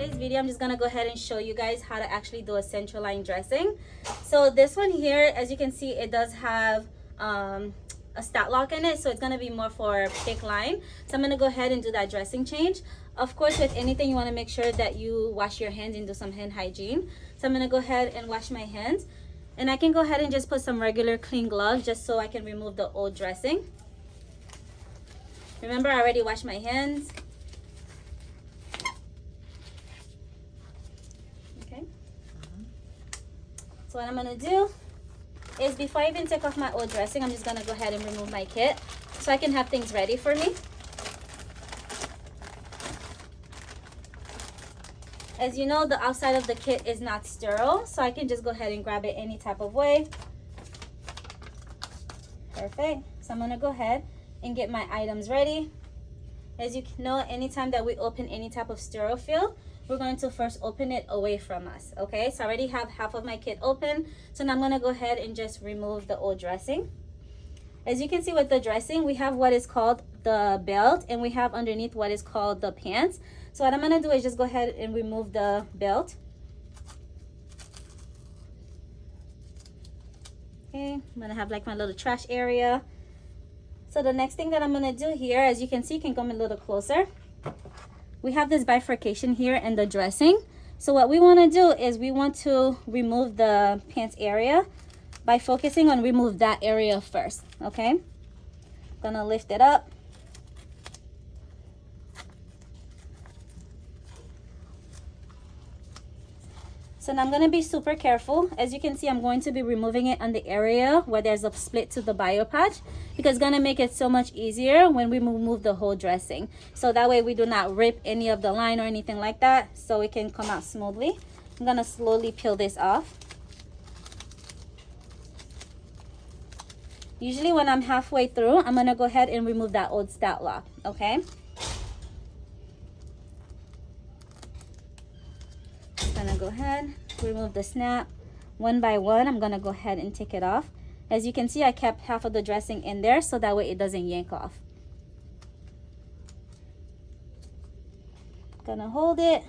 today's video, I'm just gonna go ahead and show you guys how to actually do a central line dressing. So this one here, as you can see, it does have a stat lock in it, so it's gonna be more for thick line. So I'm gonna go ahead and do that dressing change. Of course, with anything, you want to make sure that you wash your hands and do some hand hygiene. So I'm gonna go ahead and wash my hands, and I can go ahead and just put some regular clean gloves just so I can remove the old dressing. Remember, I already washed my hands. Okay. So what I'm gonna do is, before I even take off my old dressing, I'm just gonna go ahead and remove my kit so I can have things ready for me. As you know, the outside of the kit is not sterile, so I can just go ahead and grab it any type of way. Perfect. So I'm gonna go ahead and get my items ready. As you know, anytime that we open any type of sterile fill, we're going to first open it away from us. Okay, so I already have half of my kit open, so now I'm gonna go ahead and just remove the old dressing. As you can see with the dressing, we have what is called the belt, and we have underneath what is called the pants. So what I'm gonna do is just go ahead and remove the belt. Okay, I'm gonna have like my little trash area. So the next thing that I'm gonna do here, as you can see, can come a little closer. We have this bifurcation here in the dressing. So what we wanna do is we want to remove the pants area by focusing on remove that area first, okay? Gonna lift it up. So now I'm going to be super careful. As you can see, I'm going to be removing it on the area where there's a split to the bio patch, because it's going to make it so much easier when we remove the whole dressing. So that way we do not rip any of the line or anything like that, so it can come out smoothly. I'm going to slowly peel this off. Usually when I'm halfway through, I'm going to go ahead and remove that old stat lock, okay? Gonna go ahead, remove the snap one by one. I'm gonna go ahead and take it off. As you can see, I kept half of the dressing in there so that way it doesn't yank off. Gonna hold it.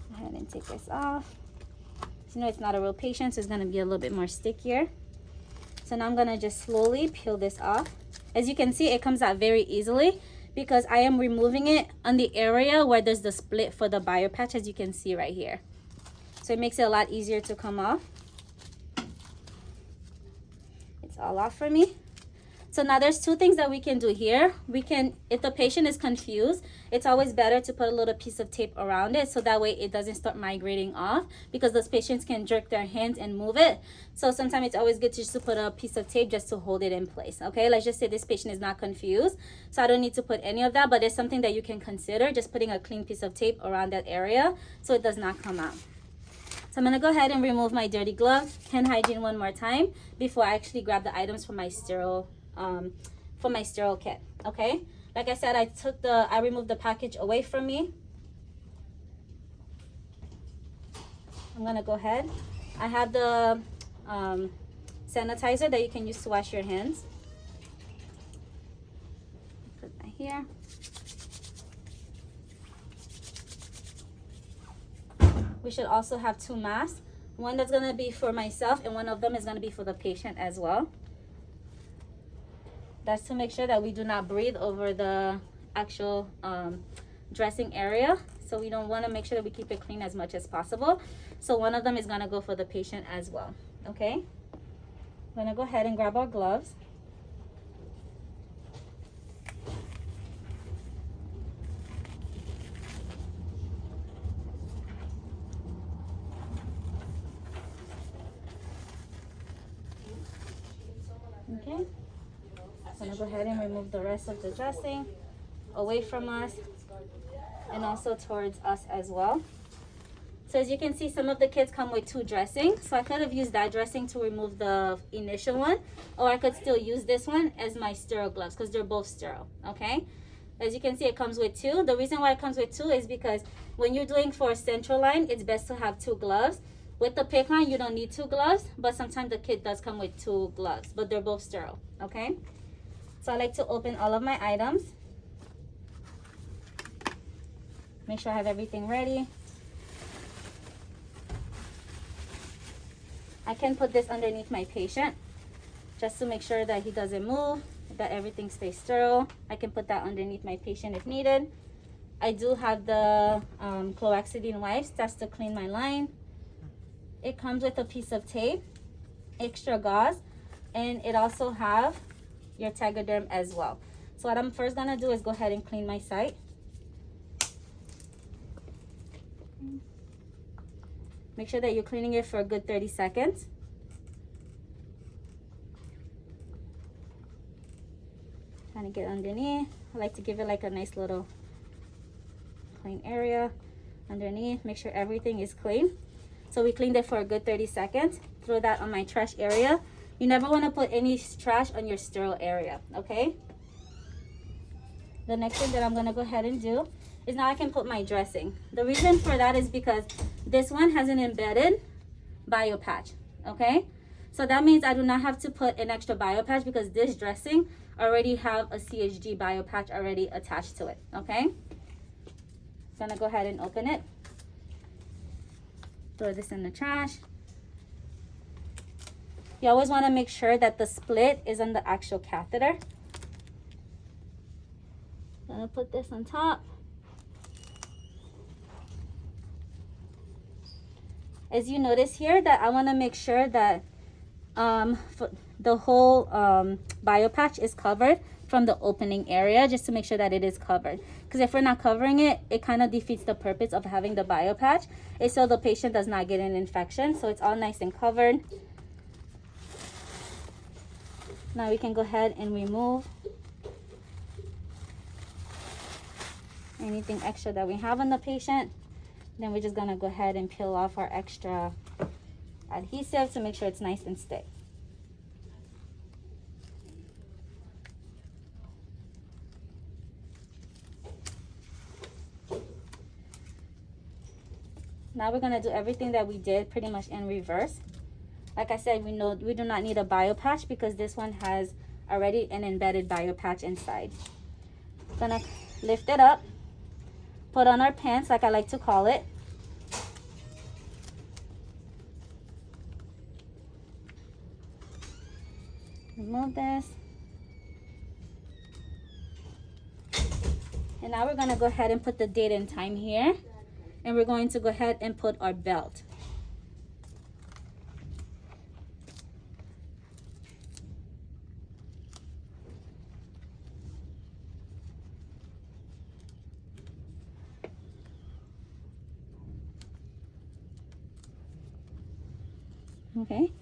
Go ahead and take this off. So, you know, it's not a real patient, so it's gonna be a little bit more stickier. So now I'm gonna just slowly peel this off. As you can see, it comes out very easily because I am removing it on the area where there's the split for the bio patch, as you can see right here. So it makes it a lot easier to come off. It's all off for me. So now there's two things that we can do here. We can, if the patient is confused, it's always better to put a little piece of tape around it so that way it doesn't start migrating off, because those patients can jerk their hands and move it. So sometimes it's always good to just put a piece of tape just to hold it in place. Okay, let's just say this patient is not confused, so I don't need to put any of that, but it's something that you can consider, just putting a clean piece of tape around that area so it does not come out. So I'm gonna go ahead and remove my dirty glove, hand hygiene one more time before I actually grab the items for my sterile kit. Okay, like I said, I removed the package away from me. I'm gonna go ahead, I have the sanitizer that you can use to wash your hands. Put that here. We should also have two masks, one that's gonna be for myself and one of them is gonna be for the patient as well. That's to make sure that we do not breathe over the actual dressing area. So we don't want to make sure that we keep it clean as much as possible. So one of them is going to go for the patient as well. Okay, I'm going to go ahead and grab our gloves. Okay, I'm going to go ahead and remove the rest of the dressing away from us and also towards us as well. So as you can see, some of the kits come with two dressings. So I could have used that dressing to remove the initial one, or I could still use this one as my sterile gloves because they're both sterile, okay? As you can see, it comes with two. The reason why it comes with two is because when you're doing for a central line, it's best to have two gloves. With the PICC line, you don't need two gloves, but sometimes the kit does come with two gloves, but they're both sterile, okay? So I like to open all of my items. Make sure I have everything ready. I can put this underneath my patient just to make sure that he doesn't move, that everything stays sterile. I can put that underneath my patient if needed. I do have the chlorhexidine wipes, that's to clean my line. It comes with a piece of tape, extra gauze, and it also have your Tegaderm as well. So what I'm first gonna do is go ahead and clean my site. Make sure that you're cleaning it for a good 30 seconds. Trying to get underneath. I like to give it like a nice little clean area underneath. Make sure everything is clean. So we cleaned it for a good 30 seconds. Throw that on my trash area. You never want to put any trash on your sterile area, okay? The next thing that I'm going to go ahead and do is now I can put my dressing. The reason for that is because this one has an embedded bio patch, okay? So that means I do not have to put an extra bio patch because this dressing already have a CHG bio patch already attached to it, okay? Gonna go ahead and open it. Throw this in the trash. You always want to make sure that the split is on the actual catheter. Gonna put this on top. As you notice here that I want to make sure that the whole bio patch is covered from the opening area, just to make sure that it is covered. Because if we're not covering it, it kind of defeats the purpose of having the bio patch. It's so the patient does not get an infection. So it's all nice and covered. Now we can go ahead and remove anything extra that we have on the patient. Then we're just gonna go ahead and peel off our extra adhesive to make sure it's nice and stiff. Now we're gonna do everything that we did pretty much in reverse. Like I said, we do not need a bio patch because this one has already an embedded bio patch inside. Gonna lift it up, put on our pants, like I like to call it. Remove this. And now we're gonna go ahead and put the date and time here. And we're going to go ahead and put our belt. Okay.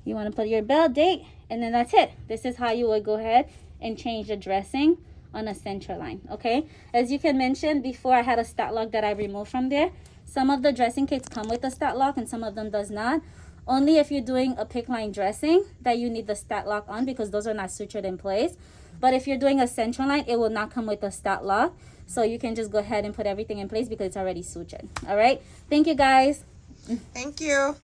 You want to put your belt date, and then that's it. This is how you would go ahead and change the dressing on a central line, okay? As you can mention, before I had a stat lock that I removed from there. Some of the dressing kits come with a stat lock and some of them does not. Only if you're doing a PICC line dressing that you need the stat lock on, because those are not sutured in place. But if you're doing a central line, it will not come with a stat lock. So you can just go ahead and put everything in place because it's already sutured. All right. Thank you, guys. Thank you.